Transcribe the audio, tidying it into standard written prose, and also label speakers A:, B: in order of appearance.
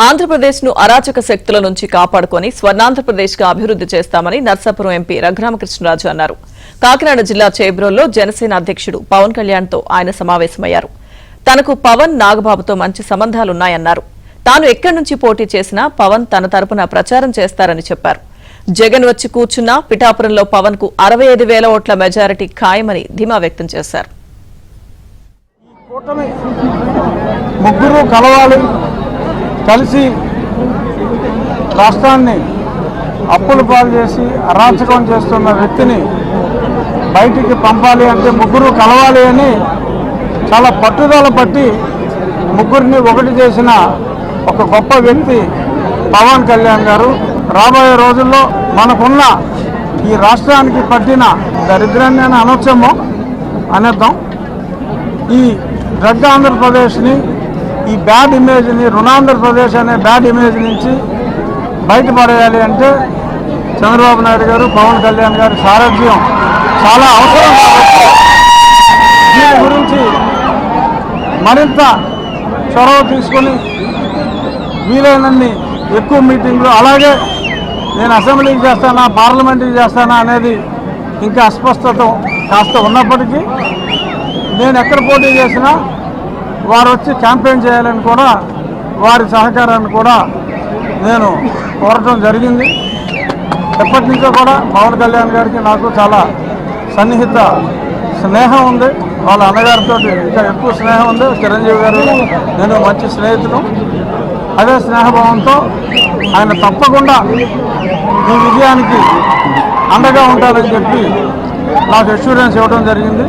A: ఆంధ్రప్రదేశ్ను అరాచక శక్తుల నుంచి కాపాడుకొని స్వర్ణాంధ్రప్రదేశ్గా అభివృద్ధి చేస్తామని నర్సాపురం ఎంపీ రఘురామకృష్ణరాజు అన్నారు. కాకినాడ జిల్లా చేబ్రోల్లో జనసేన అధ్యక్షుడు పవన్ కళ్యాణ్తో ఆయన సమావేశమయ్యారు. తనకు పవన్ నాగబాబుతో మంచి సంబంధాలున్నాయన్నారు. తాను ఎక్కడి నుంచి పోటీ చేసినా పవన్ తన తరపున ప్రచారం చేస్తారని చెప్పారు. జగన్ వచ్చి కూర్చున్నా పిఠాపురంలో పవన్ కు 65,000 ఓట్ల మెజారిటీ ఖాయమని ధీమా వ్యక్తం చేశారు.
B: ముగ్గురు కలవాలి, కలిసి రాష్ట్రాన్ని అప్పులు పాలు చేసి అరాచకం చేస్తున్న వ్యక్తిని బయటికి పంపాలి అంటే ముగ్గురు కలవాలి అని చాలా పట్టుదల పట్టి ముగ్గురిని ఒకటి చేసిన ఒక గొప్ప వ్యక్తి పవన్ కళ్యాణ్ గారు. రాబోయే రోజుల్లో మనకున్న ఈ రాష్ట్రానికి పట్టిన దరిద్రాన్ని అని అనొచ్చేమో అనేద్దాం. ఈ డ్రగ్ ఆంధ్రప్రదేశ్ని, ఈ బ్యాడ్ ఇమేజ్ని, రుణాంధ్రప్రదేశ్ అనే బ్యాడ్ ఇమేజ్ నుంచి బయటపడేయాలి అంటే చంద్రబాబు నాయుడు గారు, పవన్ కళ్యాణ్ గారి సారథ్యం చాలా అవసరం. కాబట్టి దీని గురించి మరింత చొరవ తీసుకొని వీలైనన్ని ఎక్కువ మీటింగ్లు, అలాగే నేను అసెంబ్లీకి చేస్తానా పార్లమెంట్కి చేస్తానా అనేది ఇంకా అస్పష్టత కాస్త ఉన్నప్పటికీ నేను ఎక్కడ పోటీ చేసినా వారు వచ్చి క్యాంపెయిన్ చేయాలని కూడా వారి సహకారాన్ని కూడా నేను కోరటం జరిగింది. ఎప్పటి నుంచో కూడా పవన్ కళ్యాణ్ గారికి నాకు చాలా సన్నిహిత స్నేహం ఉంది. వాళ్ళ అన్నగారితో ఇంకా ఎక్కువ స్నేహం ఉంది. చిరంజీవి గారు నేను మంచి స్నేహితులు. అదే స్నేహభావంతో ఆయన తప్పకుండా ఈ విజయానికి అండగా ఉంటారని చెప్పి నాకు అష్యూరెన్స్ ఇవ్వడం జరిగింది.